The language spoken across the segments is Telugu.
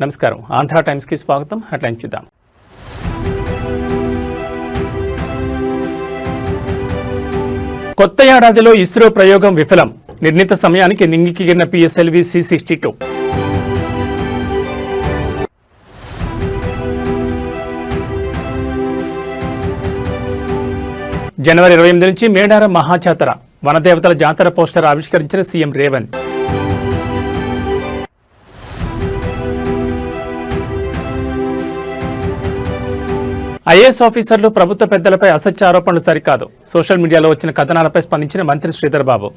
నమస్కారం ఆంధ్ర టైమ్స్ కి స్వాగతం. హెడ్లైన్స్ చూద్దాం. కొత్త ఏడాదిలో ఇస్రో ప్రయోగం విఫలం. నిర్ణీత సమయానికి నింగికెగిరిన పిఎస్ఎల్వి C-62. జనవరి 28 నుంచి మేడారం మహాజాతర. వనదేవతల జాతర పోస్టర్ ఆవిష్కరించిన సీఎం రేవంత్. ఐఏఎస్ ఆఫీసర్లు ప్రభుత్వ పెద్దలపై అసత్య ఆరోపణలు సరికాదు. సోషల్ మీడియాలో వచ్చిన కథనాలపై స్పందించిన మంత్రి శ్రీధర్ బాబు.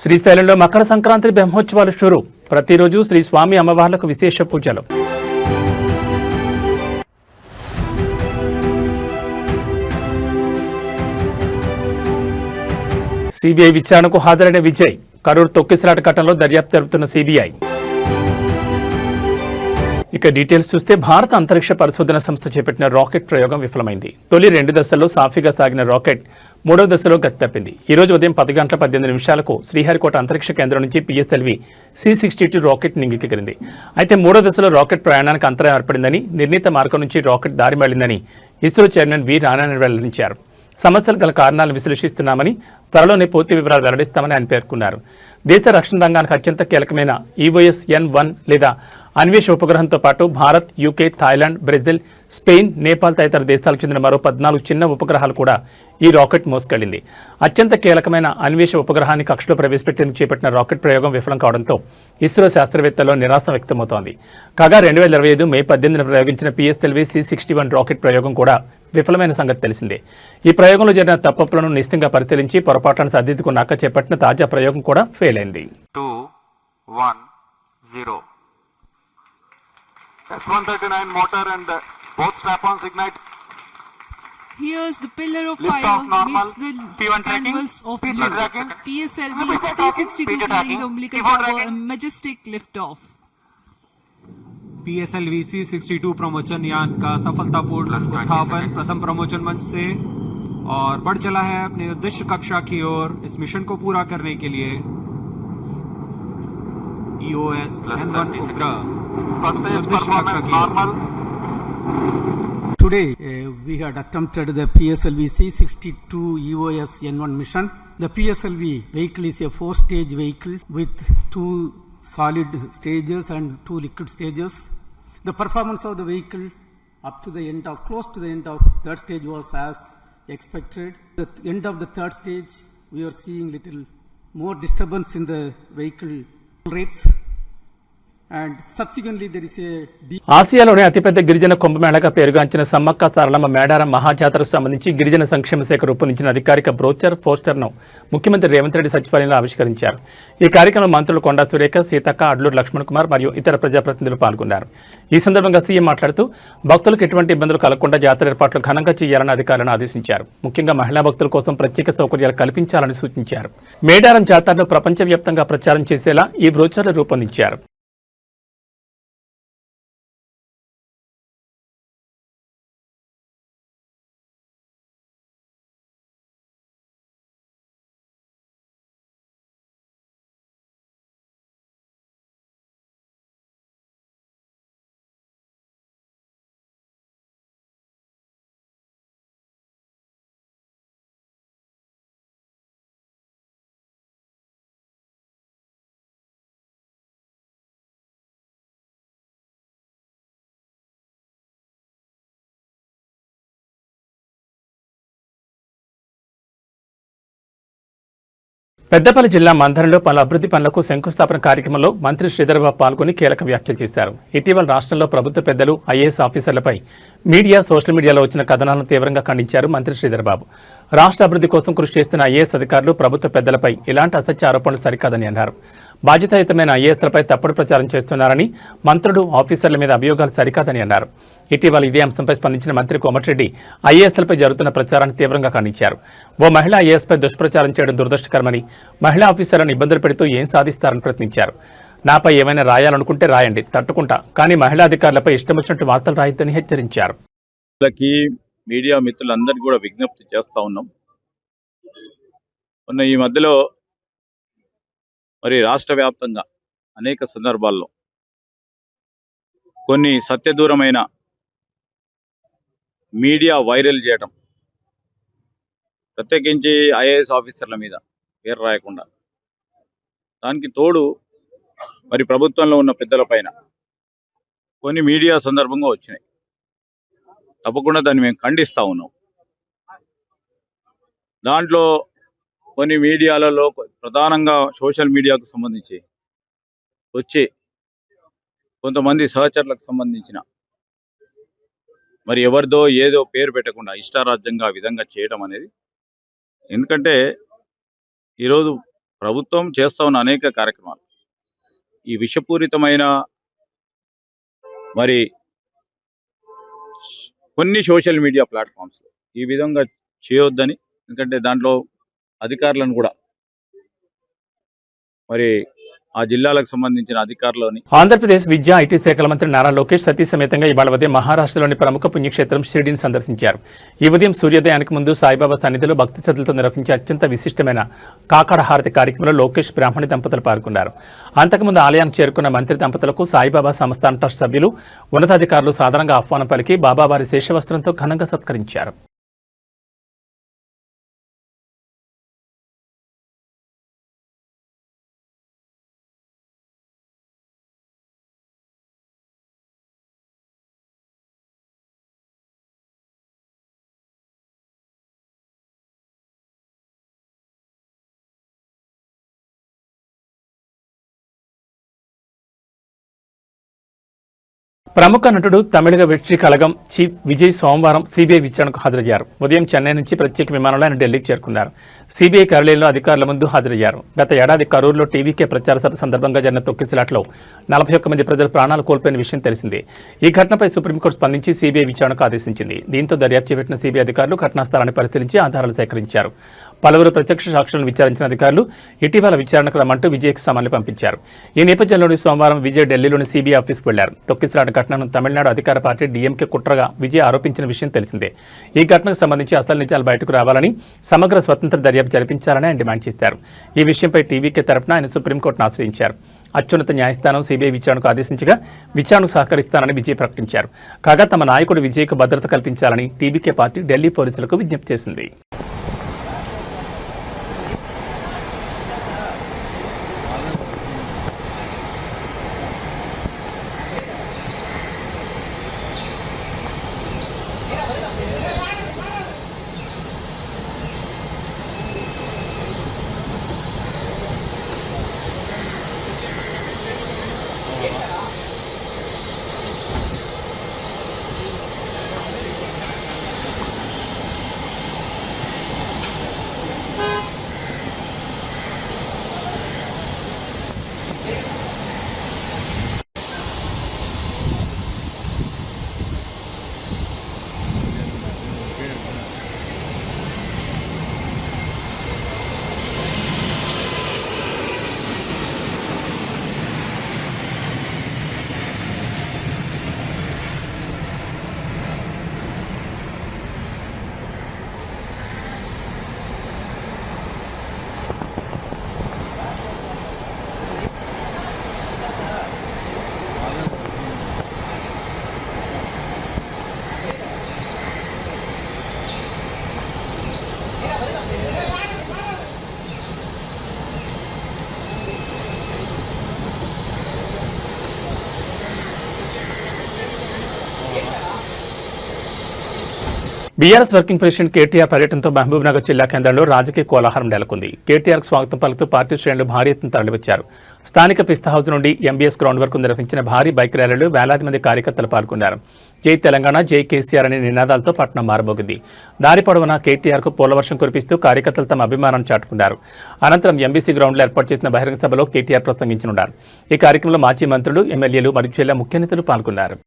శ్రీశైలంలో మకర సంక్రాంతి బ్రహ్మోత్సవాలు షురు. ప్రతిరోజు శ్రీ స్వామి అమ్మవార్లకు విశేష పూజలు. సిబిఐ విచారణకు హాజరైన విజయ్. కరూర్ తొక్కిసలాట ఘటనలో దర్యాప్తు జరుపుతున్న సిబిఐ. ఇక డీటెయిల్స్ చూస్తే భారత అంతరిక్ష పరిశోధన సంస్థ చేపట్టిన రాకెట్ ప్రయోగం విఫలమైంది. తొలి 2 దశల్లో సాఫీగా సాగిన రాకెట్ 3వ దశలో గతి తప్పింది. ఈ రోజు ఉదయం 10 గంటల 18 నిమిషాలకు శ్రీహరికోట అంతరిక్ష కేంద్రం నుంచి పిఎస్ఎల్వి C-62 రాకెట్ నింగికెగిరింది. అయితే 3వ దశలో రాకెట్ ప్రయాణానికి అంతరాయం ఏర్పడిందని, నిర్ణీత మార్గం నుంచి రాకెట్ దారి మళ్లిందని ఇస్రో చైర్మన్ వి నారాయణ వెల్లడించారు. సమస్యలు గల కారణాలను విశ్లేషిస్తున్నామని, త్వరలోనే పూర్తి వివరాలు వెల్లడిస్తామని ఆయన పేర్కొన్నారు. దేశ రక్షణ రంగానికి అత్యంత కీలకమైన EOS-N-1 లేదా అన్వేష్ ఉపగ్రహంతో పాటు Bharat, UK, Thailand, Brazil, Spain, Nepal తదితర దేశాలకు చెందిన మరో 14 చిన్న ఉపగ్రహాలు కూడా ఈ రాకెట్ మోసుకెళ్లింది. అత్యంత కీలకమైన అన్వేష ఉపగ్రహాన్ని కక్షలో ప్రవేశపెట్టేందుకు చేపట్టిన రాకెట్ ప్రయోగం విఫలం కావడంతో ఇస్రో శాస్త్రవేత్తల్లో నిరాశ వ్యక్తమవుతోంది. కాగా 2025 మే 18న ప్రయోగించిన పిఎస్ఎల్వి C-61 రాకెట్ ప్రయోగం కూడా విఫలమైన సంగతి తెలిసిందే. ఈ ప్రయోగంలో జరిగిన తప్పులను నిశ్చితంగా పరిశీలించి పొరపాట్లను సరిదిద్దుకున్నాక చేపట్టిన తాజా ప్రయోగం కూడా ఫెయిల్ అయింది. 2, 1, 0. S139 motor and both strap-ons ignite. Here's the pillar of Lift fire off normal. meets the P1 tracking. canvas of P2 blue. tracking. PSLV P2 tracking. C-62 P2 clearing tracking. the umbilical P4 tower, a tracking. majestic lift-off. PSLV C-62 प्रमोचन यान का सफलतापूर्ण उत्थापन प्रथम प्रमोचन मंच से और बढ़ चला है अपने उद्देश्य कक्षा की ओर। इस मिशन को पूरा करने के लिए EOS-N-1 उपग्रह उद्देश्य कक्षा की ओर। Today, we had attempted the PSLV C-62 EOS-N-1 mission. The PSLV vehicle is a 4-stage vehicle with 2 solid stages and 2 liquid stages. The performance of the vehicle up to the end of, close to the end of third stage was as expected. At the end of the third stage, we are seeing little more disturbance in the vehicle rates. And subsequently there is a ఆసియాలోనే అతిపెద్ద గిరిజన కుంభమేళాగా పేరుగాంచిన సమ్మక్క సారలమ్మ మేడారం మహాజాతరకు సంబంధించి గిరిజన సంక్షేమ శాఖ రూపొందించిన అధికారిక బ్రోచర్ పోస్టర్ను ముఖ్యమంత్రి రేవంత్ రెడ్డి సచివాలయంలో ఆవిష్కరించారు. ఈ కార్యక్రమంలో మంత్రులు కొండా సురేఖ, సీతక్క, అడ్లూరు లక్ష్మణ్ కుమార్ మరియు ఇతర ప్రజాప్రతినిధులు పాల్గొన్నారు. ఈ సందర్భంగా సీఎం మాట్లాడుతూ భక్తులకు ఎటువంటి ఇబ్బందులు కలగకుండా జాతర ఏర్పాట్లు ఘనంగా చేయాలని అధికారులను ఆదేశించారు. ముఖ్యంగా మహిళా భక్తుల కోసం ప్రత్యేక సౌకర్యాలు కల్పించాలని సూచించారు. మేడారం జాతరను ప్రపంచవ్యాప్తంగా ప్రచారం చేసేలా ఈ బ్రోచర్లు రూపొందించారు. పెద్దపల్లి జిల్లా మంథరంలో పలు అభివృద్ధి పనులకు శంకుస్థాపన కార్యక్రమంలో మంత్రి శ్రీధర్ బాబు పాల్గొని కీలక వ్యాఖ్యలు చేశారు. ఇటీవల రాష్ట్రంలో ప్రభుత్వ పెద్దలు, ఐఏఎస్ ఆఫీసర్లపై మీడియా, సోషల్ మీడియాలో వచ్చిన కథనాలను తీవ్రంగా ఖండించారు మంత్రి శ్రీధర్ బాబు. రాష్ట్ర అభివృద్ధి కోసం కృషి చేస్తున్న ఐఏఎస్ అధికారులు, ప్రభుత్వ పెద్దలపై ఇలాంటి అసత్య ఆరోపణలు సరికాదని అన్నారు. బాధ్యతాయుతమైన ఐఏఎస్లపై తప్పుడు ప్రచారం చేస్తున్నారని, మంత్రులు, ఆఫీసర్ల మీద అభియోగాలు సరికాదని అన్నారు. ఇటీవల ఇదే అంశంపై స్పందించిన మంత్రి కోమటిరెడ్డి ఐఏఎస్లపై జరుగుతున్న ప్రచారాన్ని తీవ్రంగా ఖండించారు. ఓ మహిళా ఐఏఎస్పై దుష్ప్రచారం చేయడం దురదృష్టకరమని, మహిళా ఆఫీసర్లను ఇబ్బందులు పెడుతూ ఏం సాధిస్తారని ప్రశ్నించారు. నాపై ఏమైనా రాయాలనుకుంటే రాయండి, తట్టుకుంటా, కానీ మహిళా అధికారులపై ఇష్టం వచ్చినట్టు వార్తలు రాయొద్దని హెచ్చరించారు. మీడియా మిత్రులందరికీ కూడా విజ్ఞప్తి చేస్తా ఉన్నాం. మొన్న ఈ మధ్యలో మరి రాష్ట్ర వ్యాప్తంగా అనేక సందర్భాల్లో కొన్ని సత్యదూరమైన మీడియా వైరల్ చేయడం, ప్రత్యేకించి ఐఏఎస్ ఆఫీసర్ల మీద పేరు రాయకుండా, దానికి తోడు మరి ప్రభుత్వంలో ఉన్న పెద్దల పైన కొన్ని మీడియా సందర్భంగా వచ్చినాయి. తప్పకుండా దాన్ని మేము ఖండిస్తా ఉన్నాం. దాంట్లో కొన్ని మీడియాలలో ప్రధానంగా సోషల్ మీడియాకు సంబంధించి వచ్చి కొంతమంది సహచరులకు సంబంధించిన మరి ఎవరిదో ఏదో పేరు పెట్టకుండా ఇష్టారాజ్యంగా ఆ విధంగా చేయడం అనేది, ఎందుకంటే ఈరోజు ప్రభుత్వం చేస్తా ఉన్న అనేక కార్యక్రమాలు ఈ విషపూరితమైన మరి కొన్ని సోషల్ మీడియా ప్లాట్ఫామ్స్ ఈ విధంగా చేయొద్దని, ఎందుకంటే దాంట్లో అధికారులను కూడా మరి ఆ జిల్లాలకు సంబంధించిన అధికారులని ఆంధ్రప్రదేశ్ విద్యా ఐటీ శాఖల మంత్రి నారా లోకేష్ సతీ సమేతంగా ఇవాళ ఉదయం మహారాష్ట్రలోని ప్రముఖ పుణ్యక్షేత్రం షిరిడీని సందర్శించారు. ఈ ఉదయం సూర్యోదయానికి ముందు సాయిబాబా సన్నిధిలో భక్తి శ్రద్ధలతో నిర్వహించే అత్యంత విశిష్టమైన కాకడ హారతి కార్యక్రమంలో లోకేష్ బ్రాహ్మణి దంపతులు పాల్గొన్నారు. అంతకుముందు ఆలయానికి చేరుకున్న మంత్రి దంపతులకు సాయిబాబా సంస్థాన ట్రస్ట్ సభ్యులు, ఉన్నతాధికారులు సాధారణంగా ఆహ్వానం పలికి బాబావారి శేషవస్త్రంతో ఘనంగా సత్కరించారు. ప్రముఖ నటుడు తమిళగ వెట్రి కళగం చీఫ్ విజయ్ సోమవారం సీబీఐ విచారణకు హాజరయ్యారు. ఉదయం చెన్నై నుంచి ప్రత్యేక విమానంలో ఆయన ఢిల్లీకి చేరుకున్నారు. సీబీఐ కార్యాలయంలో అధికారుల ముందు హాజరయ్యారు. గత ఏడాది కరూరులో టీవీకే ప్రచార సభ సందర్భంగా జరిగిన తొక్కిసలాట్లో 41 మంది ప్రజలు ప్రాణాలు కోల్పోయిన విషయం తెలిసిందే. ఈ ఘటనపై సుప్రీంకోర్టు స్పందించి సీబీఐ విచారణకు ఆదేశించింది. దీంతో దర్యాప్తు చేపట్టిన సీబీఐ అధికారులు ఘటనా స్థలాన్ని పరిశీలించి ఆధారాలు సేకరించారు. పలువురు ప్రత్యక్ష సాక్షులను విచారించిన అధికారులు ఇటీవల విచారణకు రమ్మంటూ విజయ్కి సమన్లు పంపించారు. ఈ నేపథ్యంలోని సోమవారం విజయ్ ఢిల్లీలోని సీబీఐ ఆఫీస్కు వెళ్లారు. తొక్కిసలాట ఘటనను తమిళనాడు అధికార పార్టీ డీఎంకే కుట్రగా విజయ్ ఆరోపించిన విషయం తెలిసిందే. ఈ ఘటనకు సంబంధించి అసలు నిజాలు బయటకు రావాలని, సమగ్ర స్వతంత్ర దర్యాప్తు జరిపించాలని ఆయన డిమాండ్ చేశారు. ఈ విషయంపై టీవీకే తరపున ఆయన సుప్రీంకోర్టును ఆశ్రయించారు. అత్యున్నత న్యాయస్థానం సీబీఐ విచారణకు ఆదేశించగా విచారణకు సహకరిస్తానని విజయ్ ప్రకటించారు. కాగా తమ నాయకుడు విజయ్కు భద్రత కల్పించాలని టీవీకే పార్టీ ఢిల్లీ పోలీసులకు విజ్ఞప్తి చేసింది. బీఆర్ఎస్ వర్కింగ్ ప్రెసిడెంట్ కేటీఆర్ పర్యటనతో మహబూబ్నగర్ జిల్లా కేంద్రంలో రాజకీయ కోలాహలం నెలకొంది. కేటీఆర్కు స్వాగతం పలుకుతూ పార్టీ శ్రేణులు భారీ ఎత్తున తరలివచ్చారు. స్థానిక పిస్తా హౌస్ నుండి ఎంబీఎస్ గ్రౌండ్ వరకు నిర్వహించిన భారీ బైక్ ర్యాలీలో వేలాది మంది కార్యకర్తలు పాల్గొన్నారు. జై తెలంగాణ, జై కేసీఆర్ అనే నినాదాలతో పట్టణం మారబోగింది. దారి పొడవునా కేటీఆర్కు పూలవర్షం కురిపిస్తూ కార్యకర్తలు తమ అభిమానాన్ని చాటుకున్నారు. అనంతరం ఎంబీసీ గ్రౌండ్లో ఏర్పాటు చేసిన బహిరంగ సభలో కేటీఆర్ ప్రసంగించనున్నారు. ఈ కార్యక్రమంలో మాజీ మంత్రులు, ఎమ్మెల్యేలు మరియు జిల్లా ముఖ్య నేతలు పాల్గొన్నారు.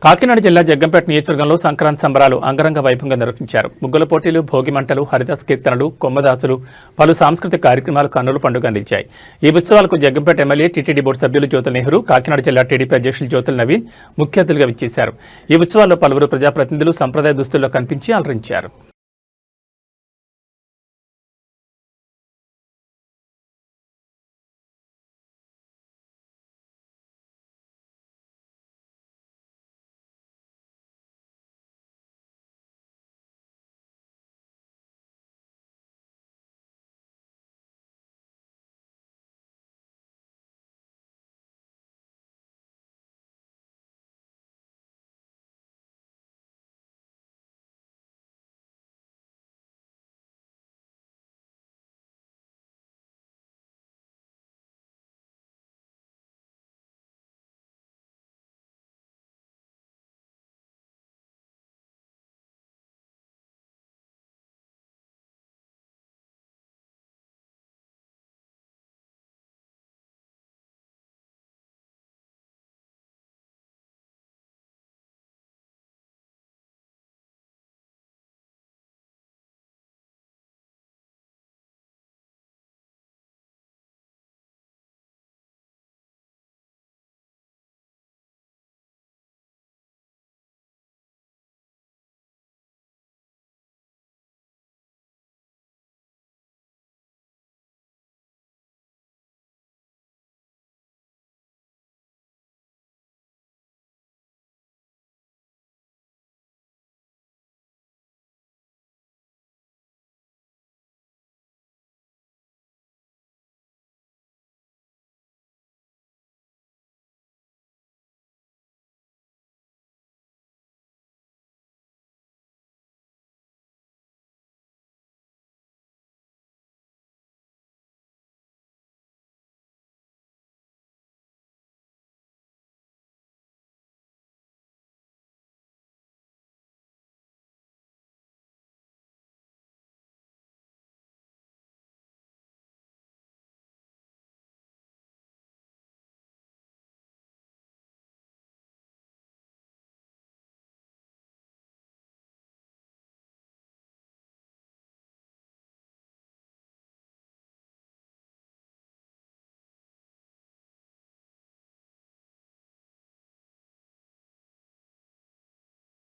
కాకినాడ జిల్లా జగ్గంపేట నియోజకవర్గంలో సంక్రాంతి సంబరాలు అంగరంగ వైభవంగా నిర్వహించారు. ముగ్గుల పోటీలు, భోగి మంటలు, హరిదాస్ కీర్తనలు, కొమ్మదాసులు, పలు సాంస్కృతిక కార్యక్రమాలు కన్నుల పండుగ అందించాయి. ఈ ఉత్సవాలకు జగ్గంపేట ఎమ్మెల్యే, టీటీడీ బోర్డు సభ్యులు జ్యోతుల నెహ్రూ, కాకినాడ జిల్లా టీడీపీ అధ్యక్షులు జ్యోతుల నవీన్ ముఖ్య అతిథులుగా విచ్చేశారు. ఈ ఉత్సవాల్లో పలువురు ప్రజాప్రతినిధులు సంప్రదాయ దుస్తుల్లో కనిపించి అలరించారు.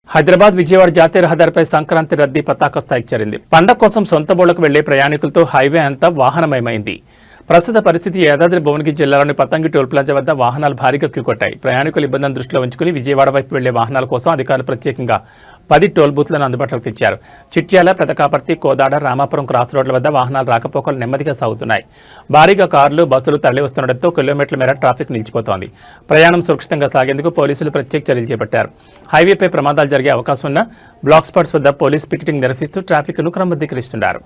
హైదరాబాద్ విజయవాడ జాతీయ రహదారిపై సంక్రాంతి రద్దీ పతాక స్థాయికి చేరింది. పండగ కోసం సొంత బోళ్లకు వెళ్లే ప్రయాణికులతో హైవే అంతా వాహనమయమైంది. ప్రస్తుత పరిస్థితి యాదాద్రి భువనగిరి జిల్లాలోని పతంగి టోల్ ప్లాజా వద్ద వాహనాలు భారీగా క్యూకొట్టాయి. ప్రయాణికుల ఇబ్బందిని దృష్టిలో ఉంచుకుని విజయవాడ వైపు వెళ్లే వాహనాల కోసం అధికారులు ప్రత్యేకంగా 10 టోల్ బూత్లను అందుబాటులోకి తెచ్చారు. చిట్యాల, పెదకాపర్తి, కోదాడ, రామాపురం క్రాస్ రోడ్ల వద్ద వాహనాల రాకపోకలు నెమ్మదిగా సాగుతున్నాయి. భారీగా కార్లు, బస్సులు తరలివస్తుండటంతో కిలోమీటర్ల మేర ట్రాఫిక్ నిలిచిపోతోంది. ప్రయాణం సురక్షితంగా సాగేందుకు పోలీసులు ప్రత్యేక చర్యలు చేపట్టారు. హైవేపై ప్రమాదాలు జరిగే అవకాశం ఉన్న బ్లాక్ స్పాట్స్ వద్ద పోలీస్ పికెటింగ్ నిర్వహిస్తూ ట్రాఫిక్ను క్రమబద్ధీకరిస్తున్నారు.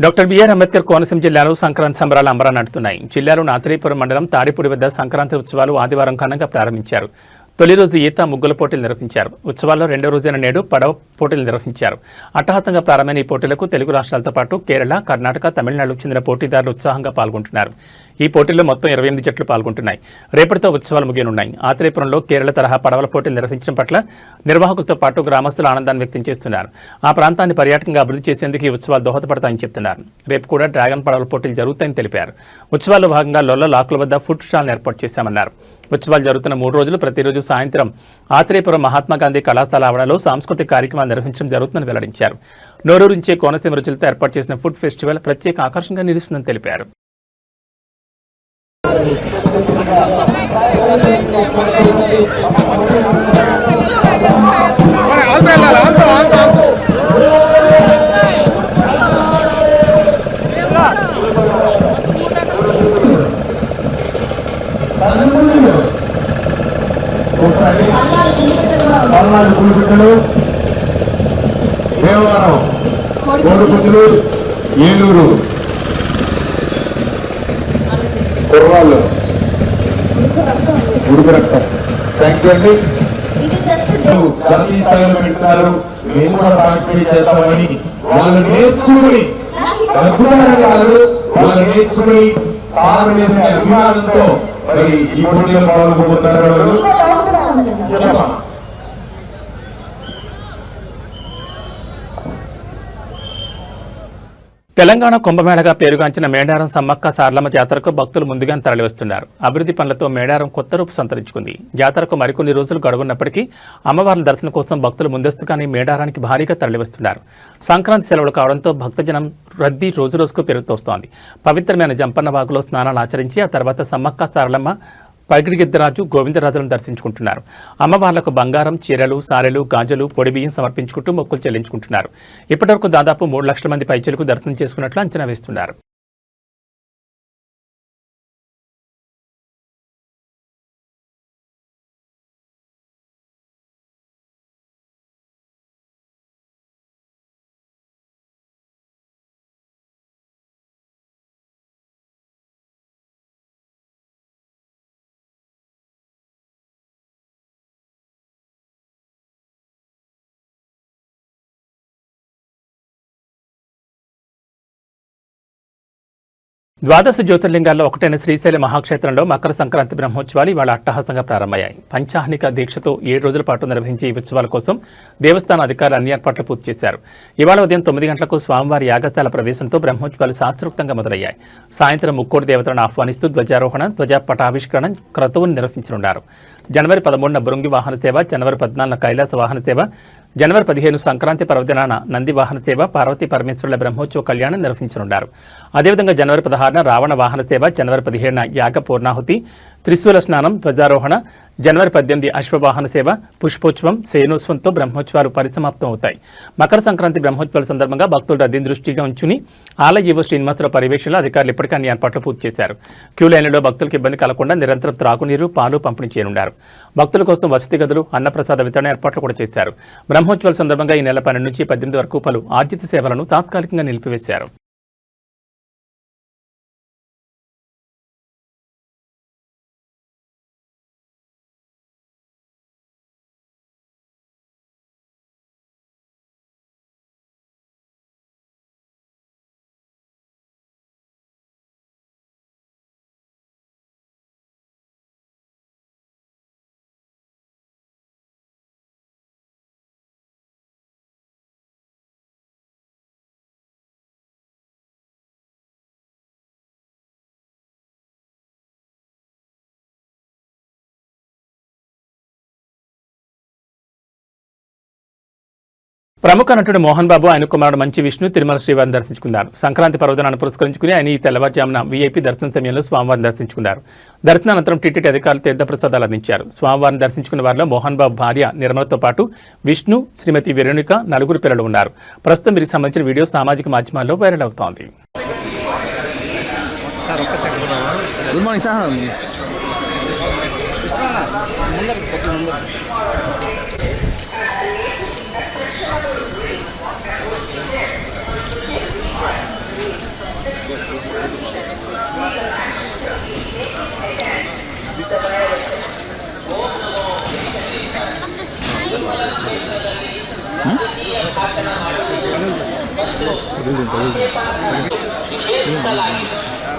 డాక్టర్ బిఆర్ అంబేద్కర్ కోనసీమ జిల్లాలో సంక్రాంతి సంబరాలు అంబరాన్నంటున్నాయి. జిల్లాలో నాతరీపురం మండలం తాడిపూడి వద్ద సంక్రాంతి ఉత్సవాలు ఆదివారం ఘనంగా ప్రారంభించారు. తొలి రోజు ఈత ముగ్గుల పోటీలు నిర్వహించారు. ఉత్సవాల్లో రెండో రోజైన నేడు పడవ పోటీలు నిర్వహించారు. అట్టహాసంగా ప్రారంభమైన ఈ పోటీలకు తెలుగు రాష్ట్రాలతో పాటు కేరళ, కర్ణాటక, తమిళనాడుకు చెందిన పోటీదారులు ఉత్సాహంగా పాల్గొంటున్నారు. ఈ పోటీల్లో మొత్తం 28 జట్లు పాల్గొంటున్నాయి. రేపటితో ఉత్సవాలు ముగియనున్నాయి. ఆత్రేయపురంలో కేరళ తరహా పడవల పోటీలు నిర్వహించడం పట్ల నిర్వాహకులతో పాటు గ్రామస్తులు ఆనందాన్ని వ్యక్తం చేస్తున్నారు. ఆ ప్రాంతాన్ని పర్యాటకంగా అభివృద్ధి చేసేందుకు ఈ ఉత్సవాలు దోహదపడతాయని చెప్తున్నారు. రేపు కూడా డ్రాగన్ పడవల పోటీలు జరుగుతాయని తెలిపారు. ఉత్సవాల్లో భాగంగా లొల్ల లాకుల వద్ద ఫుడ్ స్టాల్ను ఏర్పాటు చేశామన్నారు. ఉత్సవాలు జరుగుతున్న 3 రోజులు ప్రతిరోజు సాయంత్రం ఆత్రేయపురం మహాత్మాగాంధీ కళాశాల ఆవరణలో సాంస్కృతిక కార్యక్రమాలు నిర్వహించడం జరుగుతుందని వెల్లడించారు. నోరూరించే కోనసీమ రుచులతో ఏర్పాటు చేసిన ఫుడ్ ఫెస్టివల్ ప్రత్యేక ఆకర్షణగా నిలుస్తుందని తెలిపారు. పులిపిట్టలు, దేవవరం, కోడిపుట్టులు, ఏలూరు, కుర్రాళ్ళు, ఉడుకు రక్తం. థ్యాంక్ యూ అండి. జాతీయ స్థాయిలో పెడుతున్నారు. మేము కూడా పార్టిసిపేట్ చేస్తామని వాళ్ళు నేర్చుకుని కాదు, వాళ్ళు నేర్చుకుని సార్ మీద అభిమానంతో మరి ఈ పోటీలో పాల్గొపోతున్నారు. వాళ్ళు తెలంగాణ కుంభమేళగా పేరుగాంచిన మేడారం సమ్మక్క సారలమ్మ జాతరకు భక్తులు ముందుగానే తరలివస్తున్నారు. అభివృద్ధి పనులతో మేడారం కొత్త రూపు సంతరించుకుంది. జాతరకు మరికొన్ని రోజులు గడువున్నప్పటికీ అమ్మవార్ల దర్శనం కోసం భక్తులు ముందస్తుగానే మేడారానికి భారీగా తరలివస్తున్నారు. సంక్రాంతి సెలవులు కావడంతో భక్తజనం రద్దీ రోజురోజుకు పెరుగుతోస్తోంది. పవిత్రమైన జంపన్న వాగులో స్నానాలు ఆచరించి ఆ తర్వాత సమ్మక్క సారలమ్మ, పగిడిగిద్దరాజు, గోవిందరాజులను దర్శించుకుంటున్నారు. అమ్మవార్లకు బంగారం, చీరలు, సారెలు, గాజులు, పొడి బియ్యం సమర్పించుకుంటూ మొక్కులు చెల్లించుకుంటున్నారు. ఇప్పటివరకు దాదాపు 3 లక్షల మంది పైచిలకు దర్శనం చేసుకున్నట్లు అంచనా వేస్తున్నారు. ద్వాదశ జ్యోతిర్లింగాల్లో ఒకటైన శ్రీశైల మహాక్షేత్రంలో మకర సంక్రాంతి బ్రహ్మోత్సవాలు ఇవాళ అట్టహాసంగా ప్రారంభమయ్యాయి. పంచాహ్నిక దీక్షతో 7 రోజుల పాటు నిర్వహించే ఈ ఉత్సవాల కోసం దేవస్థాన అధికారులు అన్ని ఏర్పాట్లు పూర్తి చేశారు. ఇవాళ ఉదయం 9 గంటలకు స్వామివారి యాగశాల ప్రవేశంతో బ్రహ్మోత్సవాలు శాస్త్రోక్తంగా మొదలయ్యాయి. సాయంత్రం ముక్కోటి దేవతలను ఆహ్వానిస్తూ ధ్వజారోహణ, ధ్వజ పటావిష్కరణ క్రతువును నిర్వహించనున్నారు. జనవరి 13న బృంగి వాహన సేవ, జనవరి 14న కైలాస వాహన సేవ, జనవరి 15 సంక్రాంతి పర్వదినాన నంది వాహన సేవ, పార్వతీ పరమేశ్వరుల బ్రహ్మోత్సవ కళ్యాణం నిర్వహించనున్నారు. అదేవిధంగా జనవరి 16న రావణ వాహన సేవ, జనవరి 17న యాగ పూర్ణాహుతి, త్రిశూల స్నానం, ధ్వజారోహణ, జనవరి 18 అశ్వవాహన సేవ, పుష్పోత్సవం, సేనోత్సవంతో బ్రహ్మోత్సవాలు పరిసమాప్తం అవుతాయి. మకర సంక్రాంతి బ్రహ్మోత్సవాల సందర్భంగా భక్తులు రద్దీని దృష్టిగా ఉంచుని ఆలయ ఈవో శ్రీనివాసరావు పర్యవేక్షణలో అధికారులు ఇప్పటికే అన్ని ఏర్పాట్లు పూర్తి చేశారు. క్యూ లైన్లలో భక్తులకు ఇబ్బంది కలగకుండా నిరంతరం త్రాగునీరు, పాలు పంపిణీ చేయనున్నారు. భక్తుల కోసం వసతి గదులు, అన్నప్రసాద వితరణ ఏర్పాట్లు కూడా చేశారు. బ్రహ్మోత్సవాల సందర్భంగా ఈ నెల 12 నుంచి 18 వరకు పలు ఆర్జిత సేవలను తాత్కాలికంగా నిలిపివేశారు. ప్రముఖ నటుడు మోహన్ బాబు, ఆయన కుమారుడు మంచి విష్ణు తిరుమల శ్రీవారిని దర్శించుకున్నారు. సంక్రాంతి పర్వదినాన్ని పురస్కరించుకుని ఆయన ఈ తెల్లవారుజామున వీఐపీ దర్శనం సమయంలో స్వామివారిని దర్శించుకున్నారు. దర్శనానంతరం టీటీడీ అధికారులు తీర్థప్రసాదాలు అందించారు. స్వామివారిని దర్శించుకున్న వారిలో మోహన్ బాబు భార్య నిర్మలతో పాటు విష్ణు, శ్రీమతి వెరోనిక, 4 పిల్లలు ఉన్నారు. ప్రస్తుతం వీరికి సంబంధించిన వీడియో సామాజిక మాధ్యమాల్లో వైరల్ అవుతోంది.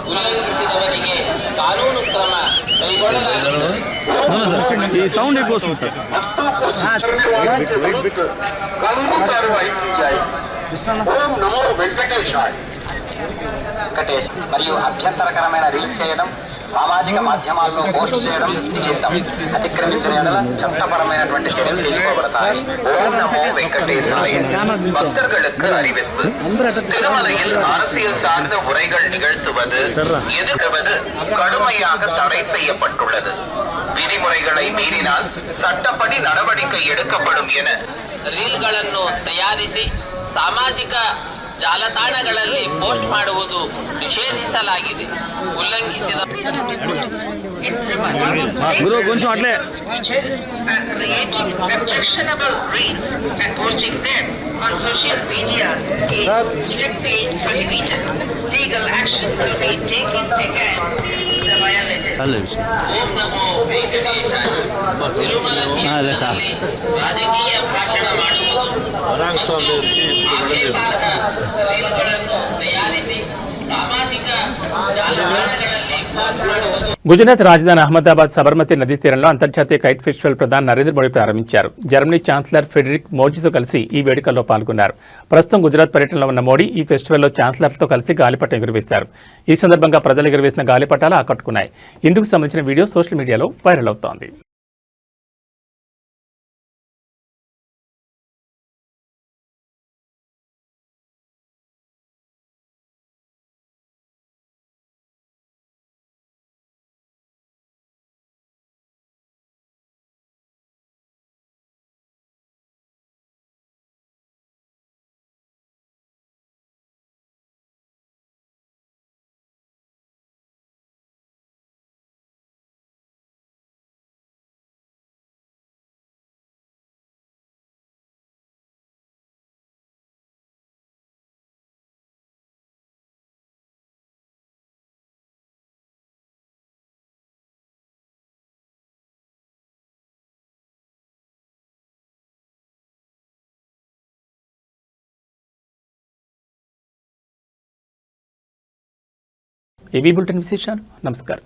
ಉಲ್ಲಂಘಿಸಿದವರಿಗೆ ಕಾನೂನು ಕ್ರಮ ಕೈಗೊಳ್ಳಲಾಗುತ್ತದೆ. ಈ ಸೌಂಡ್ ఎక్కువ వస్తుంది సార్. వెంకటేష్ మరియు అభ్యంతరకరమైన రీల్ చేయడం, సామాజిక మాధ్యమాల్లో పోస్ట్ చేయడం నిషిద్ధం. అతిక్రమించిన యెడల చట్టపరమైనటువంటి చర్యలు తీసుకోబడతాయి. ఓం నమో వెంకటేశాయ. பக்தர்களுக்கு அறிவிப்பு. திருமலையில் அரசியல் சார்ந்த உரைகள் நிகழ்த்துவது, எதிர்க்குவது கடுமையாக தடை செய்யப்பட்டுள்ளது. விதிமுறைகளை மீறினால் சட்டப்படி நடவடிக்கை எடுக்கப்படும் என ರೀಲ್ಗಳನ್ನು ತಯಾರಿಸಿ ಸಾಮಾಜಿಕ ಜಾಲತಾಣಗಳಲ್ಲಿ ಪೋಸ್ಟ್ ಮಾಡುವುದು ನಿಷೇಧಿಸಲಾಗಿದೆ. ಉಲ್ಲಂಘಿಸಿದ గురు కొంచెం అట్లే creating objectionable reels and posting them on social media is strictly prohibited. Legal action will be taken against the violators. ಓಂ ನಮೋ ವೆಂಕಟೇಶಾಯ. ತಿರುಮಲ ತೀರ್ಥದಲ್ಲಿ ರಾಜಕೀಯ ಭಾಷಣ ಮಾಡುವುದು, ರೀಲ್ಗಳನ್ನು ತಯಾರಿಸಿ ಸಾಮಾಜಿಕ ಜಾಲತಾಣಗಳಲ್ಲಿ ಪೋಸ್ಟ್ ಮಾಡುವುದು. గుజరాత్ రాజధాని అహ్మదాబాద్ సబర్మతి నదీ తీరంలో అంతర్జాతీయ కైట్ ఫెస్టివల్ ప్రధాని నరేంద్ర మోడీ ప్రారంభించారు. జర్మనీ ఛాన్సలర్ ఫెడరిక్ మోర్జీతో కలిసి ఈ వేడుకల్లో పాల్గొన్నారు. ప్రస్తుతం గుజరాత్ పర్యటనలో ఉన్న మోడీ ఈ ఫెస్టివల్లో ఛాన్సలర్తో కలిసి గాలిపటం ఎగురవేశారు. ఈ సందర్భంగా ప్రజలు ఎగురవేసిన గాలిపటాలు ఆకట్టుకున్నాయి. ఇందుకు సంబంధించిన వీడియో సోషల్ మీడియాలో వైరల్ అవుతోంది. ఏబీ బులెటిన్ విశేషాలు. నమస్కారం.